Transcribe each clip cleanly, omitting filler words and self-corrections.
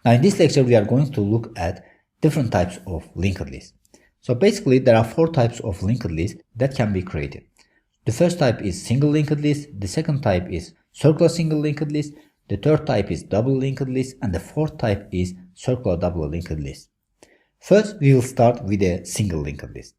Now in this lecture, we are going to look at different types of linked lists. So basically, there are 4 types of linked lists that can be created. The first type is single linked list, the second type is circular single linked list, the third type is double linked list, and the fourth type is circular double linked list. First, we will start with a single linked list.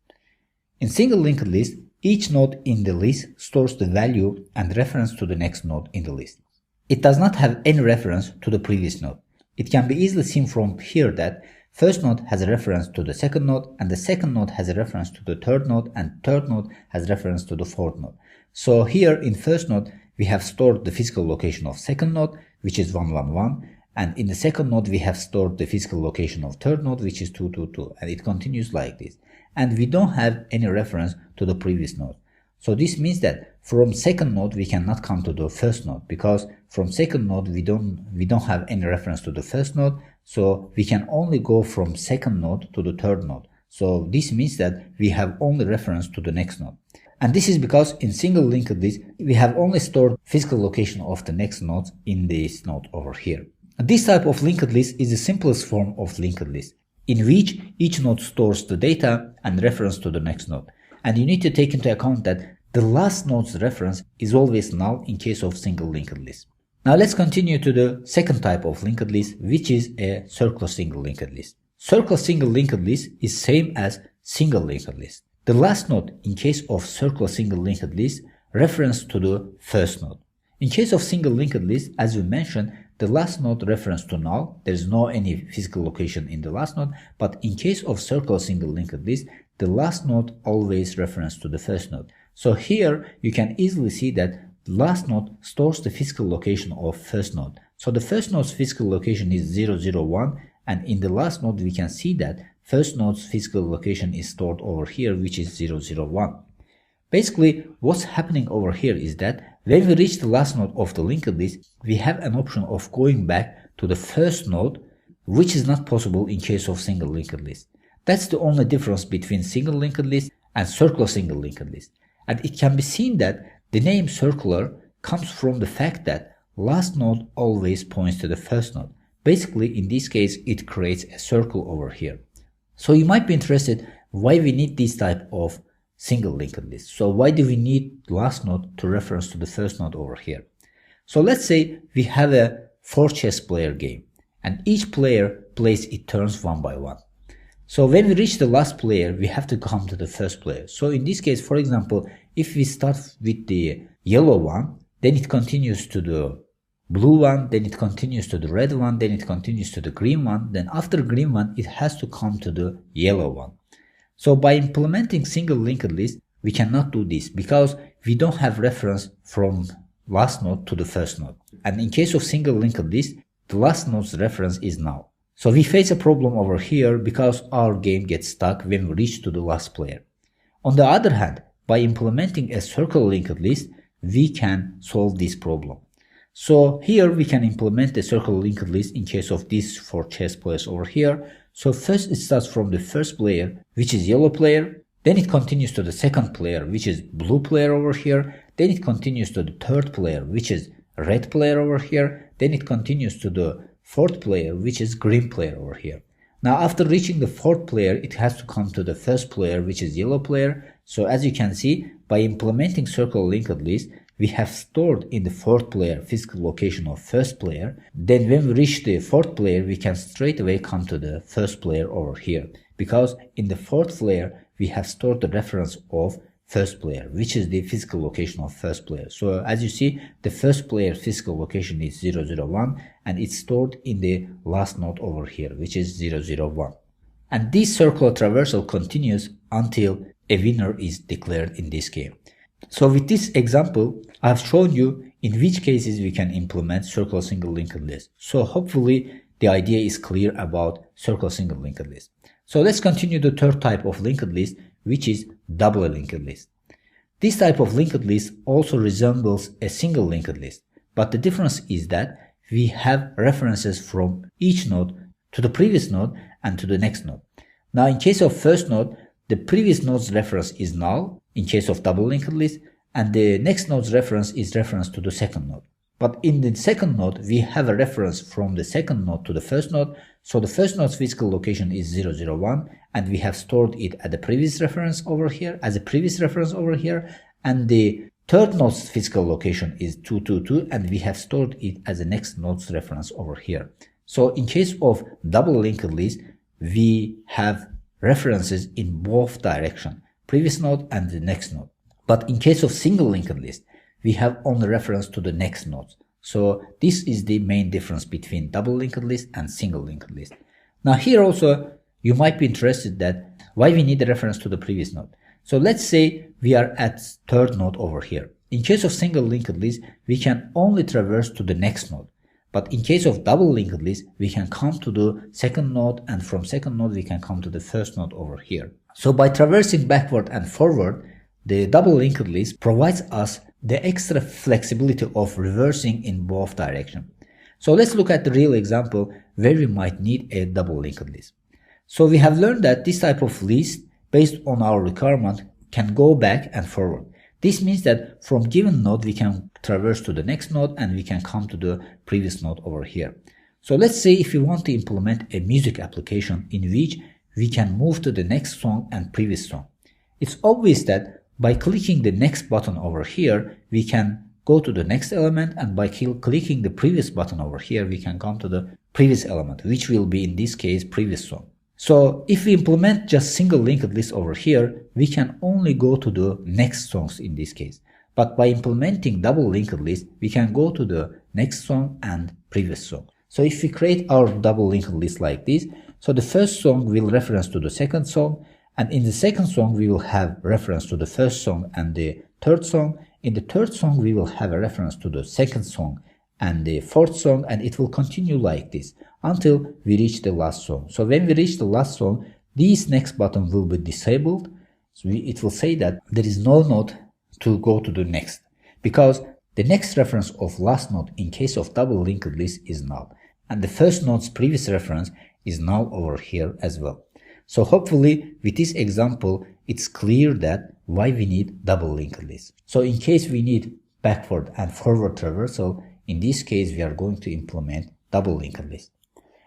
In single linked list, each node in the list stores the value and reference to the next node in the list. It does not have any reference to the previous node. It can be easily seen from here that first node has a reference to the second node, and the second node has a reference to the third node, and third node has reference to the fourth node. So here in first node, we have stored the physical location of second node, which is 1, 1, 1. And in the second node, we have stored the physical location of third node, which is 2, 2, 2. And it continues like this. And we don't have any reference to the previous node. So this means that from second node, we cannot come to the first node, because from second node, we don't have any reference to the first node. So we can only go from second node to the third node. So this means that we have only reference to the next node. And this is because in single linked list, we have only stored physical location of the next nodes in this node over here. This type of linked list is the simplest form of linked list, in which each node stores the data and reference to the next node. And you need to take into account that the last node's reference is always null in case of single linked list. Now let's continue to the second type of linked list, which is a circular single linked list. Circular single linked list is same as single linked list. The last node in case of circular single linked list reference to the first node. In case of single linked list, as we mentioned, the last node reference to null. There is no any physical location in the last node. But in case of circular single linked list, the last node always reference to the first node. So here you can easily see that the last node stores the physical location of first node. So the first node's physical location is 0, 0, 1, and in the last node we can see that first node's physical location is stored over here, which is 0, 0, 1. Basically, what's happening over here is that when we reach the last node of the linked list, we have an option of going back to the first node, which is not possible in case of single linked list. That's the only difference between single linked list and circular single linked list. And it can be seen that the name circular comes from the fact that last node always points to the first node. Basically, in this case, it creates a circle over here. So you might be interested why we need this type of single linked list. So why do we need last node to reference to the first node over here? So let's say we have a 4 chess player game, and each player plays its turns one by one. So when we reach the last player, we have to come to the first player. So in this case, for example, if we start with the yellow one, then it continues to the blue one, then it continues to the red one, then it continues to the green one, then after green one, it has to come to the yellow one. So by implementing single linked list, we cannot do this because we don't have reference from last node to the first node. And in case of single linked list, the last node's reference is null. So we face a problem over here because our game gets stuck when we reach to the last player. On the other hand, by implementing a circular linked list, we can solve this problem. So here we can implement a circular linked list in case of these 4 chess players over here. So first it starts from the first player, which is yellow player. Then it continues to the second player, which is blue player over here. Then it continues to the third player, which is red player over here. Then it continues to the fourth player, which is green player over here. Now after reaching the fourth player, it has to come to the first player, which is yellow player. So as you can see, by implementing circular linked list, we have stored in the fourth player physical location of first player. Then when we reach the fourth player, we can straight away come to the first player over here, because in the fourth player, we have stored the reference of first player, which is the physical location of first player. So as you see, the first player physical location is 0, 0, 1, and it's stored in the last node over here, which is 0, 0, 1. And this circular traversal continues until a winner is declared in this game. So with this example, I have shown you in which cases we can implement circular single linked list. So hopefully the idea is clear about circular single linked list. So let's continue the third type of linked list, which is double linked list. This type of linked list also resembles a single linked list, but the difference is that we have references from each node to the previous node and to the next node. Now in case of first node, the previous node's reference is null in case of double linked list, and the next node's reference is reference to the second node. But in the second node, we have a reference from the second node to the first node. So the first node's physical location is 001, and we have stored it at the previous reference over here, as a previous reference over here. And the third node's physical location is 222, and we have stored it as the next node's reference over here. So in case of double linked list, we have references in both directions, previous node and the next node. But in case of single linked list, we have only reference to the next nodes. So this is the main difference between double linked list and single linked list. Now here also, you might be interested that why we need the reference to the previous node. So let's say we are at third node over here. In case of single linked list, we can only traverse to the next node. But in case of double linked list, we can come to the second node, and from second node we can come to the first node over here. So by traversing backward and forward, the double linked list provides us the extra flexibility of reversing in both directions. So let's look at the real example where we might need a double linked list. So we have learned that this type of list, based on our requirement, can go back and forward. This means that from given node we can traverse to the next node and we can come to the previous node over here. So let's say if we want to implement a music application in which we can move to the next song and previous song. It's obvious that by clicking the next button over here, we can go to the next element, and by clicking the previous button over here, we can come to the previous element, which will be in this case previous song. So if we implement just single linked list over here, we can only go to the next songs in this case. But by implementing double linked list, we can go to the next song and previous song. So if we create our double linked list like this, so the first song will reference to the second song, and in the second song we will have reference to the first song and the third song. In the third song we will have a reference to the second song and the fourth song, and it will continue like this until we reach the last song. So when we reach the last song, this next button will be disabled. So it will say that there is no node to go to the next, because the next reference of last node in case of double linked list is null, and the first node's previous reference is null over here as well. So hopefully with this example, it's clear that why we need double linked list. So in case we need backward and forward traversal, in this case we are going to implement double linked list.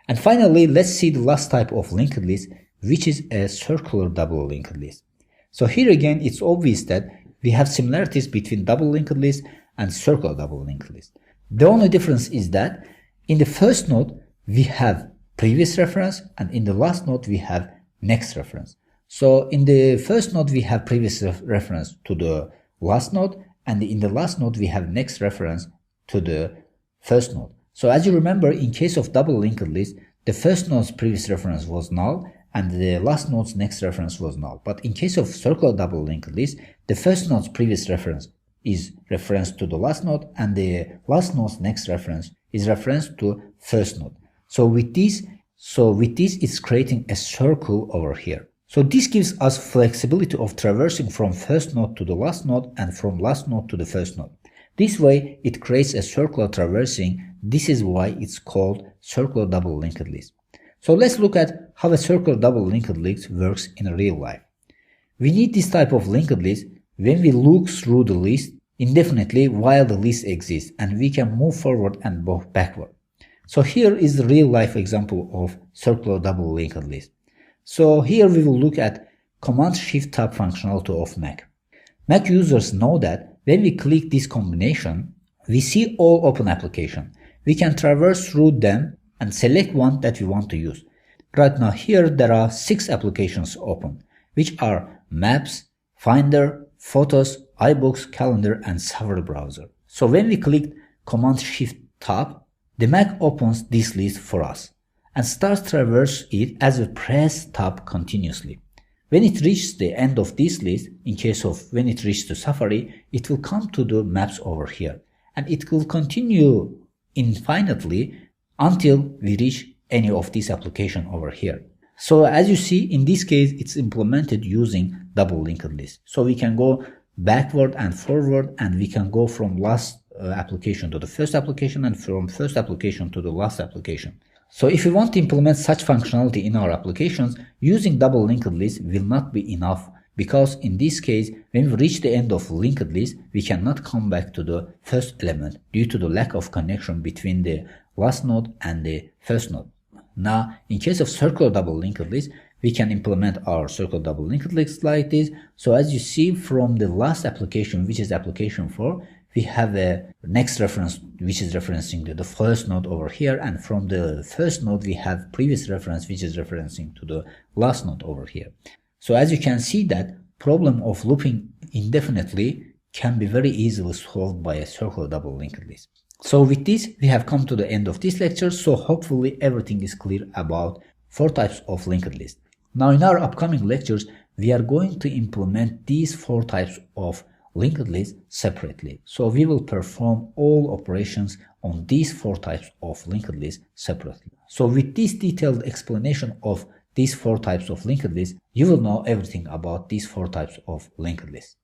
And finally, let's see the last type of linked list, which is a circular double linked list. So here again, it's obvious that we have similarities between double linked list and circular double linked list. The only difference is that in the first node we have previous reference, and in the last node we have next reference. So in the first node we have previous reference to the last node, and in the last node we have next reference to the first node. So as you remember, in case of double linked list, the first node's previous reference was null and the last node's next reference was null. But in case of circular double linked list, the first node's previous reference is reference to the last node, and the last node's next reference is reference to first node. So with this it's creating a circle over here. So this gives us flexibility of traversing from first node to the last node and from last node to the first node. This way it creates a circular traversing. This is why it's called circular double linked list. So let's look at how a circular double linked list works in real life. We need this type of linked list when we look through the list indefinitely while the list exists, and we can move forward and backward. So here is the real life example of circular double linked list. So here we will look at Command-Shift-Tab functionality of Mac. Mac users know that when we click this combination, we see all open applications. We can traverse through them and select one that we want to use. Right now here there are 6 applications open, which are Maps, Finder, Photos, iBooks, Calendar, and Safari browser. So when we click Command-Shift-Tab, the Mac opens this list for us and starts traverse it as we press Tab continuously. When it reaches the end of this list, in case of when it reaches to Safari, it will come to the Maps over here, and it will continue infinitely until we reach any of these applications over here. So as you see, in this case, it's implemented using double linked list. So we can go backward and forward, and we can go from last application to the first application and from first application to the last application. So if we want to implement such functionality in our applications, using double linked list will not be enough, because in this case, when we reach the end of linked list, we cannot come back to the first element due to the lack of connection between the last node and the first node. Now, in case of circular double linked list, we can implement our circular double linked list like this. So as you see from the last application, which is application 4, we have a next reference which is referencing to the first node over here, and from the first node we have previous reference which is referencing to the last node over here. So as you can see, that problem of looping indefinitely can be very easily solved by a circular double linked list. So with this, we have come to the end of this lecture, so hopefully everything is clear about 4 types of linked list. Now in our upcoming lectures, we are going to implement these 4 types of linked list separately. So we will perform all operations on these 4 types of linked list separately. So with this detailed explanation of these 4 types of linked list, you will know everything about these 4 types of linked list.